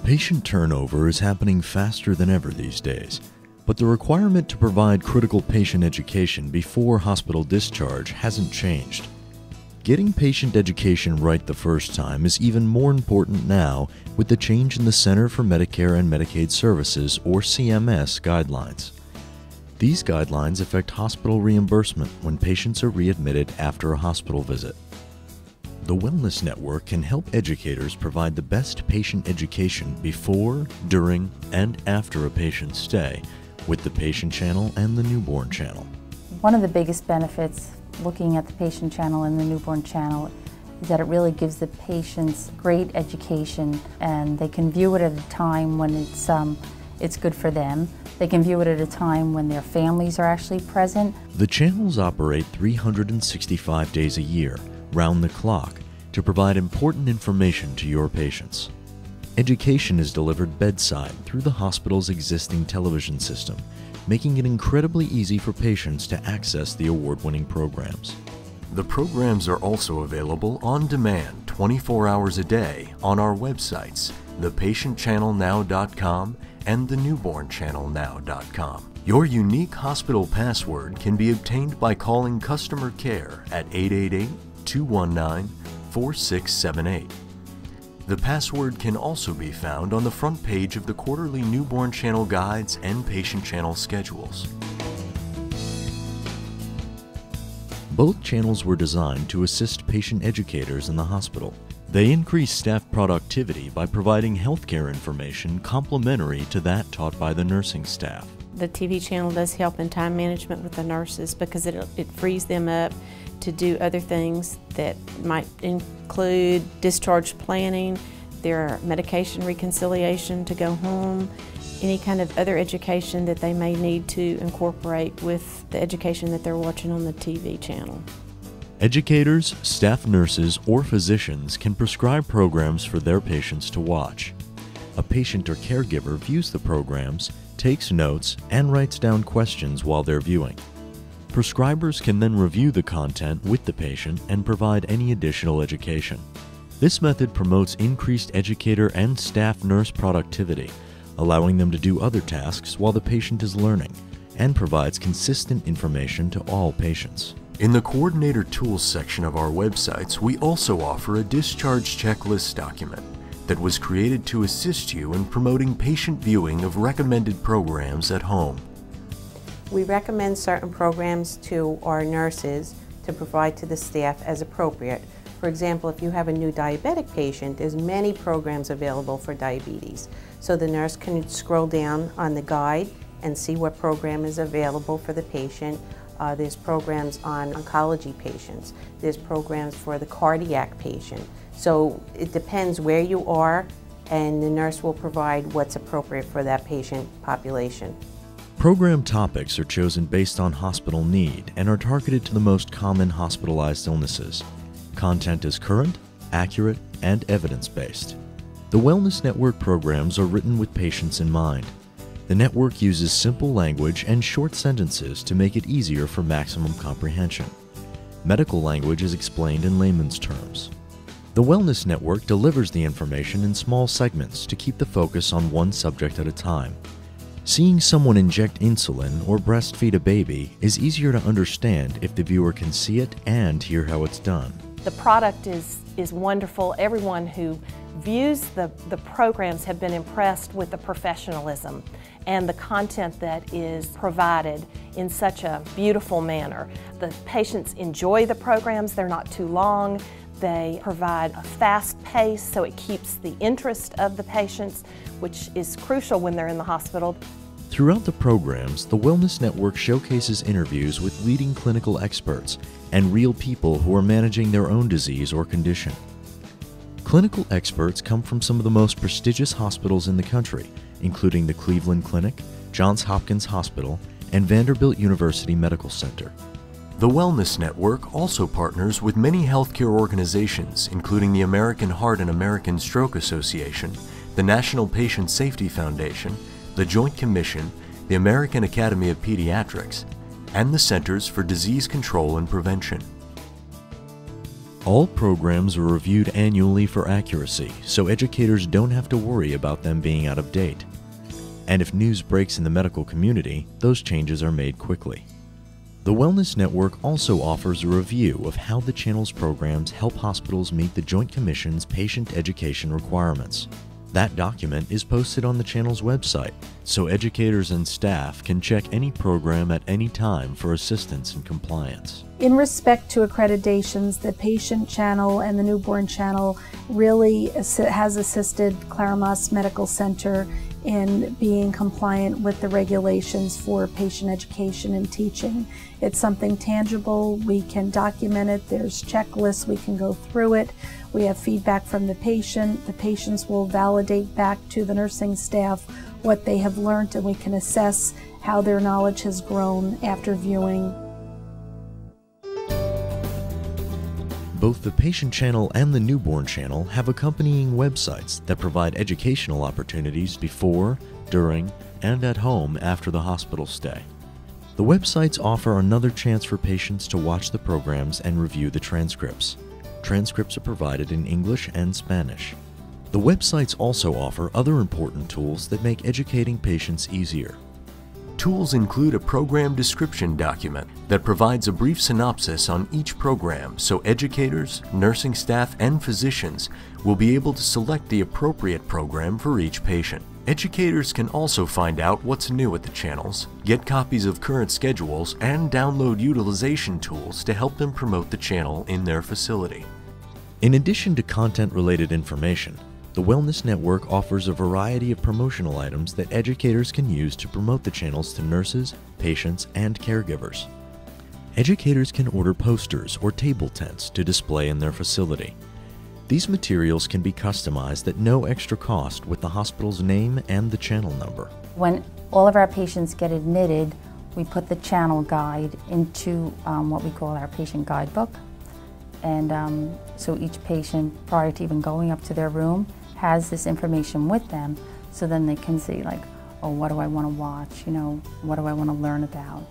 Patient turnover is happening faster than ever these days, but the requirement to provide critical patient education before hospital discharge hasn't changed. Getting patient education right the first time is even more important now with the change in the Center for Medicare and Medicaid Services, or CMS, guidelines. These guidelines affect hospital reimbursement when patients are readmitted after a hospital visit. The Wellness Network can help educators provide the best patient education before, during, and after a patient's stay with the patient channel and the newborn channel. One of the biggest benefits looking at the patient channel and the newborn channel is that it really gives the patients great education, and they can view it at a time when it's good for them. They can view it at a time when their families are actually present. The channels operate 365 days a year, round the clock, to provide important information to your patients. Education is delivered bedside through the hospital's existing television system, making it incredibly easy for patients to access the award-winning programs. The programs are also available on demand 24 hours a day on our websites, thepatientchannelnow.com and thenewbornchannelnow.com. Your unique hospital password can be obtained by calling customer care at 888-219-4678. The password can also be found on the front page of the quarterly newborn channel guides and patient channel schedules. Both channels were designed to assist patient educators in the hospital. They increase staff productivity by providing healthcare information complementary to that taught by the nursing staff. The TV channel does help in time management with the nurses because it frees them up to do other things that might include discharge planning, their medication reconciliation to go home, any kind of other education that they may need to incorporate with the education that they're watching on the TV channel. Educators, staff nurses, or physicians can prescribe programs for their patients to watch. A patient or caregiver views the programs, takes notes, and writes down questions while they're viewing. Prescribers can then review the content with the patient and provide any additional education. This method promotes increased educator and staff nurse productivity, allowing them to do other tasks while the patient is learning, and provides consistent information to all patients. In the Coordinator Tools section of our websites, we also offer a discharge checklist document that was created to assist you in promoting patient viewing of recommended programs at home. We recommend certain programs to our nurses to provide to the staff as appropriate. For example, if you have a new diabetic patient, there's many programs available for diabetes. So the nurse can scroll down on the guide and see what program is available for the patient. There's programs on oncology patients. There's programs for the cardiac patient. So it depends where you are, and the nurse will provide what's appropriate for that patient population. Program topics are chosen based on hospital need and are targeted to the most common hospitalized illnesses. Content is current, accurate, and evidence-based. The Wellness Network programs are written with patients in mind. The network uses simple language and short sentences to make it easier for maximum comprehension. Medical language is explained in layman's terms. The Wellness Network delivers the information in small segments to keep the focus on one subject at a time. Seeing someone inject insulin or breastfeed a baby is easier to understand if the viewer can see it and hear how it's done. The product is wonderful. Everyone who views the programs have been impressed with the professionalism and the content that is provided in such a beautiful manner. The patients enjoy the programs. They're not too long. They provide a fast pace, so it keeps the interest of the patients, which is crucial when they're in the hospital. Throughout the programs, the Wellness Network showcases interviews with leading clinical experts and real people who are managing their own disease or condition. Clinical experts come from some of the most prestigious hospitals in the country, including the Cleveland Clinic, Johns Hopkins Hospital, and Vanderbilt University Medical Center. The Wellness Network also partners with many healthcare organizations, including the American Heart and American Stroke Association, the National Patient Safety Foundation, the Joint Commission, the American Academy of Pediatrics, and the Centers for Disease Control and Prevention. All programs are reviewed annually for accuracy, so educators don't have to worry about them being out of date. And if news breaks in the medical community, those changes are made quickly. The Wellness Network also offers a review of how the channel's programs help hospitals meet the Joint Commission's patient education requirements. That document is posted on the channel's website, so educators and staff can check any program at any time for assistance in compliance. In respect to accreditations, the patient channel and the newborn channel really has assisted Claramas Medical Center in being compliant with the regulations for patient education and teaching. It's something tangible, we can document it, there's checklists, we can go through it. We have feedback from the patients will validate back to the nursing staff what they have learned, and we can assess how their knowledge has grown after viewing. Both the patient channel and the newborn channel have accompanying websites that provide educational opportunities before, during, and at home after the hospital stay. The websites offer another chance for patients to watch the programs and review the transcripts. Transcripts are provided in English and Spanish. The websites also offer other important tools that make educating patients easier. Tools include a program description document that provides a brief synopsis on each program so educators, nursing staff, and physicians will be able to select the appropriate program for each patient. Educators can also find out what's new at the channels, get copies of current schedules, and download utilization tools to help them promote the channel in their facility. In addition to content-related information, the Wellness Network offers a variety of promotional items that educators can use to promote the channels to nurses, patients, and caregivers. Educators can order posters or table tents to display in their facility. These materials can be customized at no extra cost with the hospital's name and the channel number. When all of our patients get admitted, we put the channel guide into what we call our patient guidebook. And so each patient, prior to even going up to their room, has this information with them, so then they can see, like, oh, what do I want to watch, you know, what do I want to learn about.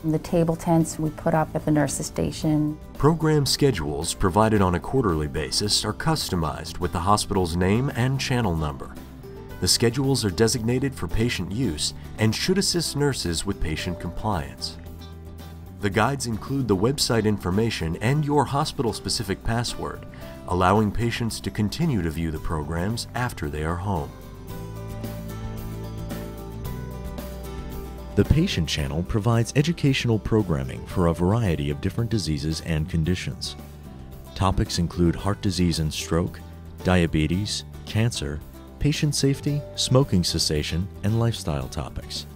The table tents we put up at the nurse's station. Program schedules provided on a quarterly basis are customized with the hospital's name and channel number. The schedules are designated for patient use and should assist nurses with patient compliance. The guides include the website information and your hospital-specific password, allowing patients to continue to view the programs after they are home. The patient channel provides educational programming for a variety of different diseases and conditions. Topics include heart disease and stroke, diabetes, cancer, patient safety, smoking cessation, and lifestyle topics.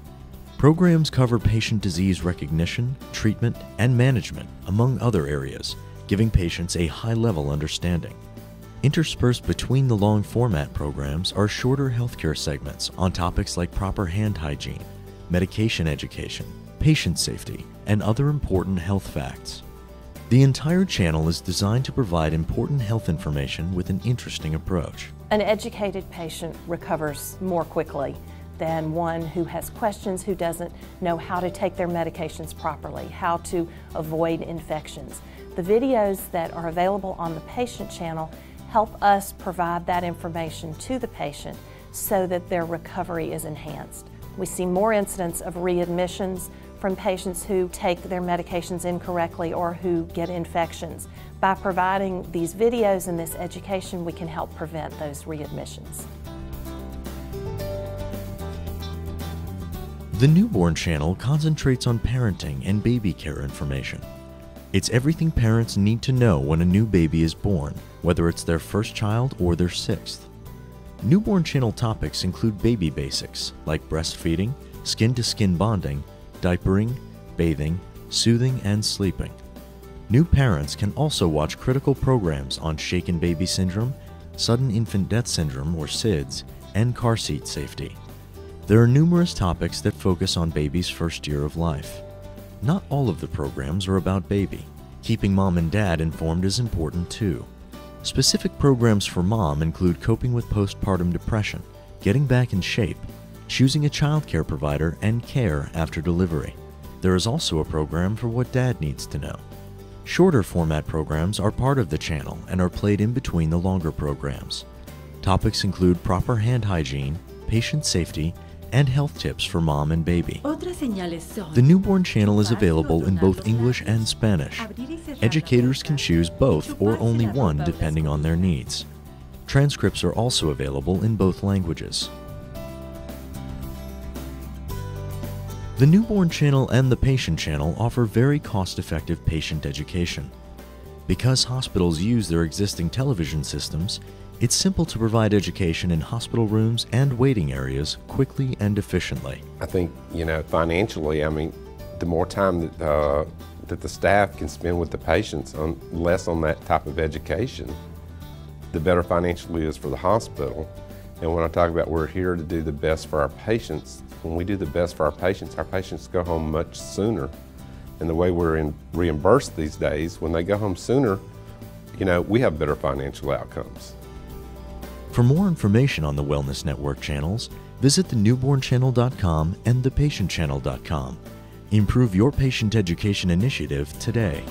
Programs cover patient disease recognition, treatment, and management, among other areas, giving patients a high-level understanding. Interspersed between the long format programs are shorter healthcare segments on topics like proper hand hygiene, medication education, patient safety, and other important health facts. The entire channel is designed to provide important health information with an interesting approach. An educated patient recovers more quickly than one who has questions, who doesn't know how to take their medications properly, how to avoid infections. The videos that are available on the patient channel help us provide that information to the patient so that their recovery is enhanced. We see more incidents of readmissions from patients who take their medications incorrectly or who get infections. By providing these videos and this education, we can help prevent those readmissions. The newborn channel concentrates on parenting and baby care information. It's everything parents need to know when a new baby is born, whether it's their first child or their sixth. Newborn channel topics include baby basics like breastfeeding, skin-to-skin bonding, diapering, bathing, soothing, and sleeping. New parents can also watch critical programs on shaken baby syndrome, sudden infant death syndrome or SIDS, and car seat safety. There are numerous topics that focus on baby's first year of life. Not all of the programs are about baby. Keeping mom and dad informed is important too. Specific programs for mom include coping with postpartum depression, getting back in shape, choosing a child care provider, and care after delivery. There is also a program for what dad needs to know. Shorter format programs are part of the channel and are played in between the longer programs. Topics include proper hand hygiene, patient safety, and health tips for mom and baby. The newborn channel is available in both English and Spanish. Educators can choose both or only one depending on their needs. Transcripts are also available in both languages. The newborn channel and the patient channel offer very cost-effective patient education. Because hospitals use their existing television systems, it's simple to provide education in hospital rooms and waiting areas quickly and efficiently. I think, financially, the more time that the staff can spend with the patients on less on that type of education, the better financially it is for the hospital. And when I talk about we're here to do the best for our patients, when we do the best for our patients go home much sooner. And the way we're reimbursed these days, when they go home sooner, we have better financial outcomes. For more information on the Wellness Network channels, visit thenewbornchannel.com and thepatientchannel.com. Improve your patient education initiative today.